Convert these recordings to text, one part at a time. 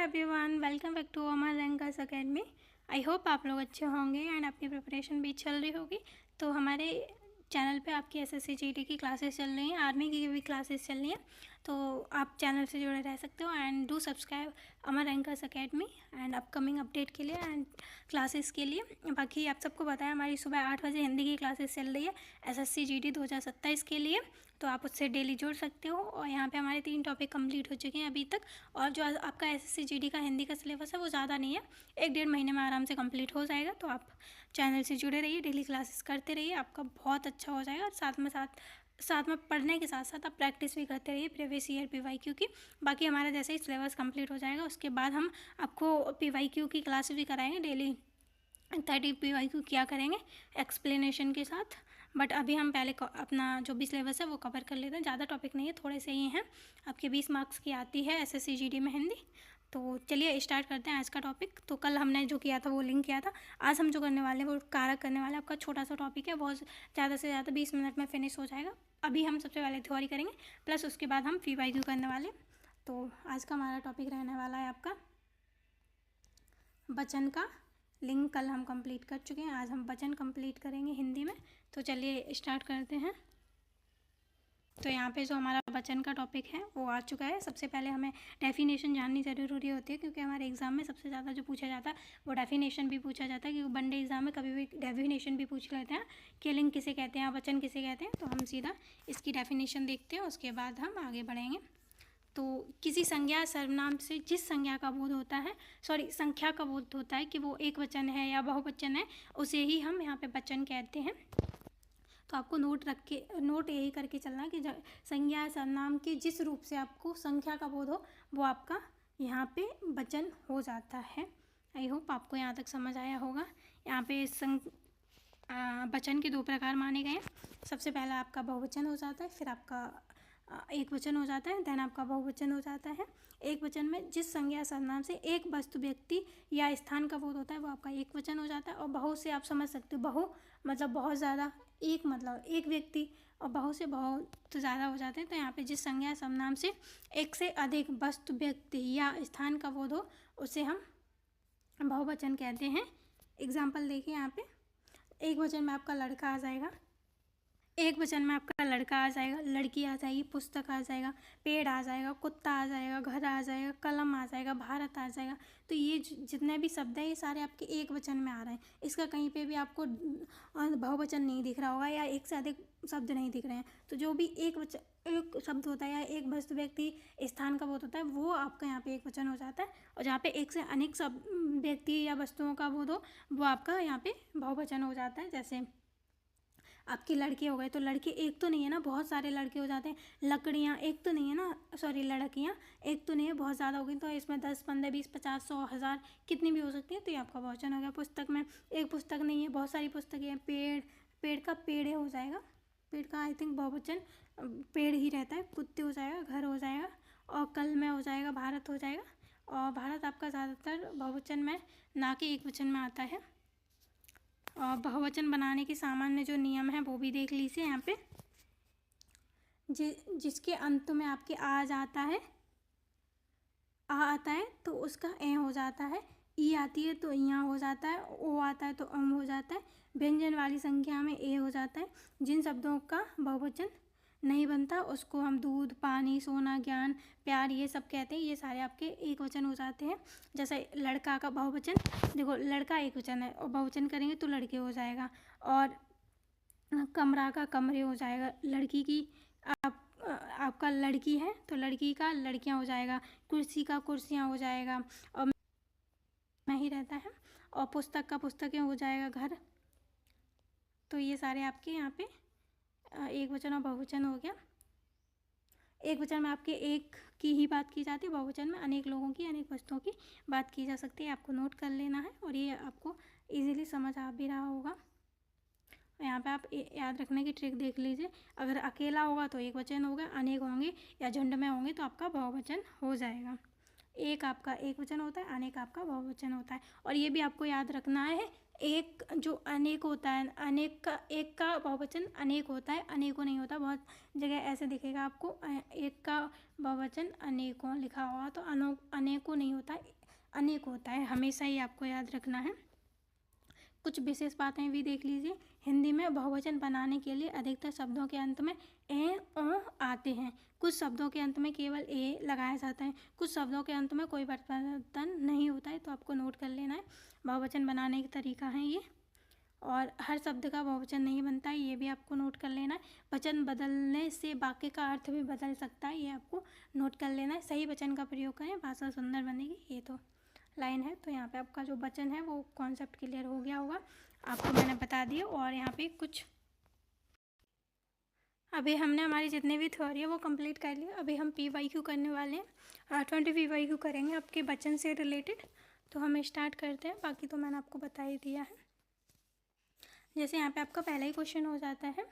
Everyone, welcome back to Amar rankers academy. I hope आप लोग अच्छे होंगे एंड अपनी प्रिपरेशन भी चल रही होगी। तो हमारे चैनल पे आपकी एसएससी जीडी की क्लासेस चल रही हैं, आर्मी की भी क्लासेस चल रही हैं, तो आप चैनल से जुड़े रह सकते हो and do subscribe Amar rankers academy and upcoming update के लिए एंड क्लासेस के लिए। बाकी आप सबको बताया हमारी सुबह 8 बजे हिंदी की क्लासेस चल रही है एसएससी जीडी 2027 के लिए, तो आप उससे डेली जुड़ सकते हो। और यहाँ पे हमारे 3 टॉपिक कंप्लीट हो चुके हैं अभी तक, और जो आपका एसएससी जीडी का हिंदी का सिलेबस है वो ज़्यादा नहीं है, 1-1.5 महीने में आराम से कंप्लीट हो जाएगा। तो आप चैनल से जुड़े रहिए, डेली क्लासेस करते रहिए, आपका बहुत अच्छा हो जाएगा। और साथ में पढ़ने के साथ साथ आप प्रैक्टिस भी करते रहिए प्रीवियस ईयर पीवाईक्यू की। बाकी हमारा जैसे ही सिलेबस कंप्लीट हो जाएगा उसके बाद हम आपको पीवाईक्यू की क्लास भी कराएंगे, डेली 30 पीवाईक्यू क्या करेंगे एक्सप्लेनेशन के साथ। बट अभी हम पहले अपना जो भी सिलेबस है वो कवर कर लेते हैं, ज़्यादा टॉपिक नहीं है, थोड़े से ही हैं। आपके 20 मार्क्स की आती है एसएससी जीडी में हिंदी। तो चलिए स्टार्ट करते हैं आज का टॉपिक। तो कल हमने जो किया था वो लिंक किया था, आज हम जो करने वाले हैं वो कारक करने वाले हैं। आपका छोटा सा टॉपिक है, बहुत ज़्यादा से ज़्यादा 20 मिनट में फिनिश हो जाएगा। अभी हम सबसे पहले थ्योरी करेंगे, प्लस उसके बाद हम पीवाईक्यू करने वाले। तो आज का हमारा टॉपिक रहने वाला है आपका वचन का लिंक। कल हम कंप्लीट कर चुके हैं, आज हम वचन कंप्लीट करेंगे हिंदी में। तो चलिए स्टार्ट करते हैं। तो यहाँ पे जो हमारा वचन का टॉपिक है वो आ चुका है। सबसे पहले हमें डेफिनेशन जाननी ज़रूरी होती है, क्योंकि हमारे एग्ज़ाम में सबसे ज़्यादा जो पूछा जाता है वो डेफिनेशन भी पूछा जाता है, क्योंकि वनडे एग्ज़ाम में कभी भी डेफिनेशन भी पूछ लेते हैं कि लिंक किसे कहते हैं, वचन किसे कहते हैं। तो हम सीधा इसकी डेफिनेशन देखते हैं, उसके बाद हम आगे बढ़ेंगे। तो किसी संज्ञा सर्वनाम से जिस संज्ञा का बोध होता है, संख्या का बोध होता है कि वो एक वचन है या बहुवचन है, उसे ही हम यहाँ पे वचन कहते हैं। तो आपको नोट यही करके चलना है कि संज्ञा सर्वनाम के जिस रूप से आपको संख्या का बोध हो वो आपका यहाँ पे वचन हो जाता है। आई होप आपको यहाँ तक समझ आया होगा। यहाँ पे वचन के 2 प्रकार माने गए हैं। सबसे पहला आपका बहुवचन हो जाता है, फिर आपका एक वचन हो जाता है, देन आपका बहुवचन हो जाता है। एक वचन में जिस संज्ञा सर्वनाम से एक वस्तु, व्यक्ति या स्थान का बोध होता है वो आपका एक वचन हो जाता है। और बहु से आप समझ सकते हो, बहु मतलब बहुत ज़्यादा, एक मतलब एक व्यक्ति, और बहु से बहुत ज़्यादा हो जाते हैं। तो यहाँ पे जिस संज्ञा सर्वनाम से एक से अधिक वस्तु, व्यक्ति या स्थान का बोध हो उसे हम बहुवचन कहते हैं। एग्जाम्पल देखिए, यहाँ पे एक वचन में आपका लड़का आ जाएगा, एक वचन में आपका लड़का आ जाएगा, लड़की आ जाएगी, पुस्तक आ जाएगा, पेड़ आ जाएगा, कुत्ता आ जाएगा, घर आ जाएगा, कलम आ जाएगा, भारत आ जाएगा। तो ये जितने भी शब्द हैं ये सारे आपके एक वचन में आ रहे हैं। इसका कहीं पे भी आपको बहुवचन नहीं दिख रहा होगा या एक से अधिक शब्द नहीं दिख रहे हैं। तो जो भी एक शब्द होता है या एक वस्तु, व्यक्ति, स्थान का बोध होता है वो आपका यहाँ पे एक वचन हो जाता है। और जहाँ पे एक से अनेक सब व्यक्ति या वस्तुओं का बोध हो वो आपका यहाँ पे बहुवचन हो जाता है। जैसे आपके लड़के हो गए, तो लड़के एक तो नहीं है ना, बहुत सारे लड़के हो जाते हैं। लकड़ियाँ एक तो नहीं है ना, लड़कियाँ एक तो नहीं है, बहुत ज़्यादा हो गई, तो इसमें 10, 15, 20, 50, 100, 1000 कितनी भी हो सकती है। तो ये आपका बहुवचन हो गया। पुस्तक में एक पुस्तक नहीं है, बहुत सारी पुस्तकें हैं। पेड़ का पेड़े हो जाएगा, पेड़ का आई थिंक बहुवचन पेड़ ही रहता है। कुत्ते हो जाएगा, घर हो जाएगा, और कल में हो जाएगा, भारत हो जाएगा। और भारत आपका ज़्यादातर बहुवचन में ना कि एक वचन में आता है। और बहुवचन बनाने के सामान्य जो नियम है वो भी देख लीजिए। यहाँ पे जिसके अंत में आपके आ आता है तो उसका ए हो जाता है। ई आती है तो यहाँ हो जाता है, ओ आता है तो अम हो जाता है। व्यंजन वाली संख्या में ए हो जाता है। जिन शब्दों का बहुवचन नहीं बनता उसको हम दूध, पानी, सोना, ज्ञान, प्यार ये सब कहते हैं। ये सारे आपके एक वचन हो जाते हैं। जैसे लड़का का बहुवचन, देखो लड़का एक वचन है और बहुवचन करेंगे तो लड़के हो जाएगा। और कमरा का कमरे हो जाएगा। लड़की की आपका लड़की है तो लड़की का लड़कियां हो जाएगा। कुर्सी का कुर्सियां हो जाएगा, और में ही रहता है। और पुस्तक का पुस्तकें हो जाएगा, घर। तो ये सारे आपके यहाँ पे एक वचन और बहुवचन हो गया। एक वचन में आपके एक की ही बात की जाती है, बहुवचन में अनेक लोगों की, अनेक वस्तुओं की बात की जा सकती है। आपको नोट कर लेना है और ये आपको इजीली समझ आ भी रहा होगा। यहाँ पे आप याद रखने की ट्रिक देख लीजिए। अगर अकेला होगा तो एक वचन होगा, अनेक होंगे या झुंड में होंगे तो आपका बहुवचन हो जाएगा। एक आपका एक वचन होता है, अनेक आपका बहुवचन होता है। और ये भी आपको याद रखना है, एक जो अनेक होता है, अनेक का एक का बहुवचन अनेक होता है, अनेकों नहीं होता। बहुत जगह ऐसे दिखेगा आपको एक का बहुवचन अनेकों लिखा हुआ, तो अनेकों नहीं होता, अनेक होता है, हमेशा ही आपको याद रखना है। कुछ विशेष बातें भी देख लीजिए। हिंदी में बहुवचन बनाने के लिए अधिकतर शब्दों के अंत में ए ओ आते हैं। कुछ शब्दों के अंत में केवल ए लगाया जाता है, कुछ शब्दों के अंत में कोई परिवर्तन नहीं होता है, तो आपको नोट कर लेना है। बहुवचन बनाने का तरीका है ये, और हर शब्द का बहुवचन नहीं बनता है, ये भी आपको नोट कर लेना है। वचन बदलने से वाक्य का अर्थ भी बदल सकता है, ये आपको नोट कर लेना है। सही वचन का प्रयोग करें, भाषा सुंदर बनेगी। ये तो लाइन है, तो यहाँ पे आपका जो वचन है वो कॉन्सेप्ट क्लियर हो गया होगा, आपको मैंने बता दिया। और यहाँ पे कुछ अभी हमने हमारी जितनी भी थ्योरी है वो कंप्लीट कर लिया। अभी हम PYQ करने वाले हैं, 20 PYQ करेंगे आपके वचन से रिलेटेड। तो हम स्टार्ट करते हैं, बाकी तो मैंने आपको बता ही दिया है। जैसे यहाँ पे आपका पहला ही क्वेश्चन हो जाता है,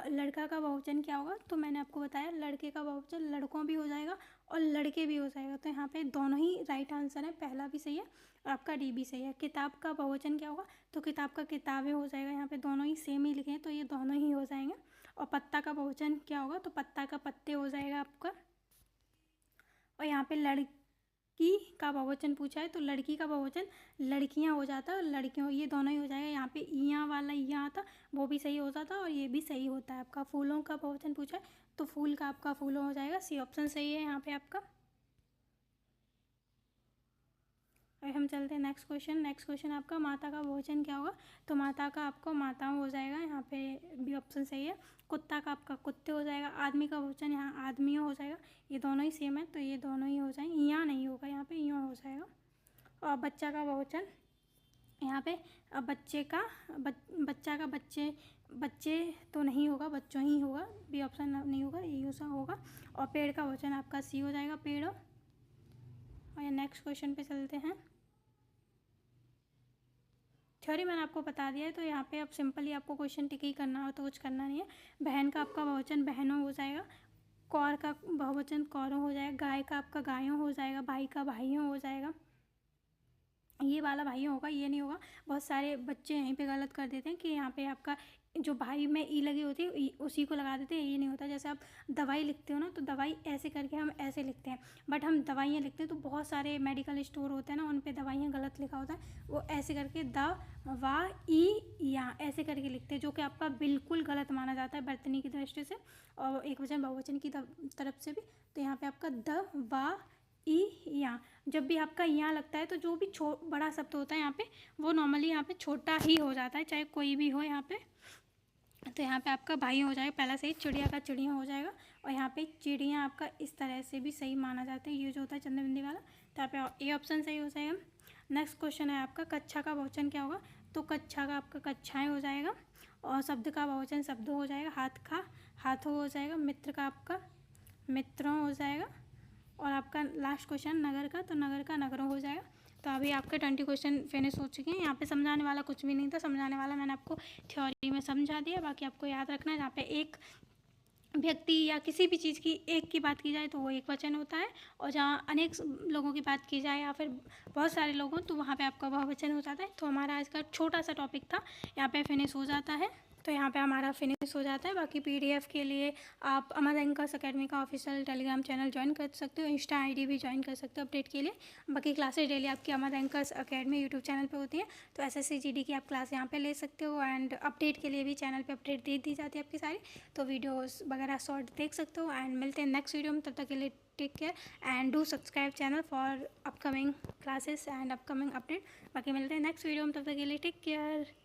लड़का का बहुवचन क्या होगा, तो मैंने आपको बताया लड़के का बहुवचन लड़कों भी हो जाएगा और लड़के भी हो जाएगा, तो यहाँ पे दोनों ही राइट आंसर है, पहला भी सही है और आपका डी भी सही है। किताब का बहुवचन क्या होगा, तो किताब का किताबें हो जाएगा, यहाँ पे दोनों ही सेम ही लिखे हैं, तो ये दोनों ही हो जाएंगे। और पत्ता का बहुवचन क्या होगा, तो पत्ता का पत्ते हो जाएगा आपका। और यहाँ पे लड़की का बहुवचन पूछा है, तो लड़की का बहुवचन लड़कियां हो जाता है और लड़कियों, ये दोनों ही हो जाएगा। यहाँ पे इया वाला यहाँ था वो भी सही हो जाता और ये भी सही होता है आपका। फूलों का बहुवचन पूछा है, तो फूल का आपका फूलों हो जाएगा, सी ऑप्शन सही है यहाँ पे आपका। अभी हम चलते हैं नेक्स्ट क्वेश्चन। नेक्स्ट क्वेश्चन आपका माता का बहुवचन क्या होगा, तो माता का आपको माताओं हो जाएगा, यहाँ पे बी ऑप्शन सही है। कुत्ता का आपका कुत्ते हो जाएगा। आदमी का बहुवचन यहाँ आदमियों हो जाएगा, ये दोनों ही सेम है, तो ये दोनों ही हो जाएंगे, यहाँ नहीं होगा, यहाँ पे यूँ हो जाएगा। और बच्चा का बहुवचन यहाँ पे बच्चे का बच्चा का बच्चे तो नहीं होगा, बच्चों ही होगा, बी ऑप्शन नहीं होगा, ये यूँ होगा। और पेड़ का बहुवचन आपका सी हो जाएगा, पेड़ों। और नेक्स्ट क्वेश्चन पे चलते हैं। थ्योरी मैंने आपको बता दिया है, तो यहाँ पे अब सिंपली आपको क्वेश्चन टिक ही करना हो, तो कुछ करना नहीं है। बहन का आपका बहुवचन बहनों हो जाएगा। कौर का बहुवचन कौरों हो जाएगा। गाय का आपका गायों हो जाएगा। भाई का भाइयों हो जाएगा, ये वाला भाइयों होगा, ये नहीं होगा। बहुत सारे बच्चे यहीं पे गलत कर देते हैं कि यहाँ पे आपका जो भाई में ई लगी होती है उसी को लगा देते हैं, ये नहीं होता। जैसे आप दवाई लिखते हो ना, तो दवाई ऐसे करके हम ऐसे लिखते हैं, बट हम दवाइयाँ लिखते हैं तो बहुत सारे मेडिकल स्टोर होते हैं ना, उन पे दवाइयाँ गलत लिखा होता है, वो ऐसे करके द वा ई या ऐसे करके लिखते हैं, जो कि आपका बिल्कुल गलत माना जाता है वर्तनी की दृष्टि से और एक वचन बहुवचन की तरफ से भी। तो यहाँ पे आपका द वा ई या, जब भी आपका यहाँ लगता है तो जो भी बड़ा शब्द होता है यहाँ पे वो नॉर्मली यहाँ पे छोटा ही हो जाता है, चाहे कोई भी हो यहाँ पे। तो यहाँ पे आपका भाई हो जाएगा, पहला सही। चिड़िया का चिड़िया हो जाएगा, और यहाँ पे चिड़िया आपका इस तरह से भी सही माना जाता है, ये जो होता है चंद्रबिंदी वाला, तो यहाँ पे ए ऑप्शन सही हो जाएगा। नेक्स्ट क्वेश्चन है आपका कक्षा का बहुवचन क्या होगा, तो कक्षा का आपका कक्षाएँ हो जाएगा। और शब्द का बहुवचन शब्दों हो जाएगा। हाथ का हाथों हो जाएगा। मित्र का आपका मित्रों हो जाएगा। और आपका लास्ट क्वेश्चन नगर का, तो नगर का नगरों हो जाएगा। तो अभी आपके 20 क्वेश्चन फिनिश हो चुके हैं। यहाँ पे समझाने वाला कुछ भी नहीं था, समझाने वाला मैंने आपको थ्योरी में समझा दिया। बाकी आपको याद रखना है, जहाँ पे एक व्यक्ति या किसी भी चीज़ की एक की बात की जाए तो वो एक वचन होता है, और जहाँ अनेक लोगों की बात की जाए या फिर बहुत सारे लोग हों तो वहाँ पे आपका बहुवचन हो जाता है। तो हमारा आज का छोटा सा टॉपिक था, यहाँ पे फिनिश हो जाता है। तो यहाँ पे हमारा फिनिश हो जाता है। बाकी PDF के लिए आप अमर एंकर्स अकेडमी का ऑफिशियल टेलीग्राम चैनल ज्वाइन कर सकते हो, इंस्टा ID भी ज्वाइन कर सकते हो अपडेट के लिए। बाकी क्लासेस डेली आपकी अमर एंकर्स अकेडमी यूट्यूब चैनल पे होती है, तो SSC GD की आप क्लास यहाँ पे ले सकते हो। एंड अपडेट के लिए भी चैनल पे अपडेट दे दी जाती है आपकी सारी, तो वीडियोज़ वगैरह शॉर्ट देख सकते हो। एंड मिलते हैं नेक्स्ट वीडियो में, तब तक के लिए take care and do subscribe channel for upcoming classes and upcoming update. बाकी मिलते हैं नेक्स्ट वीडियो में, तब तक के लिए टेक केयर।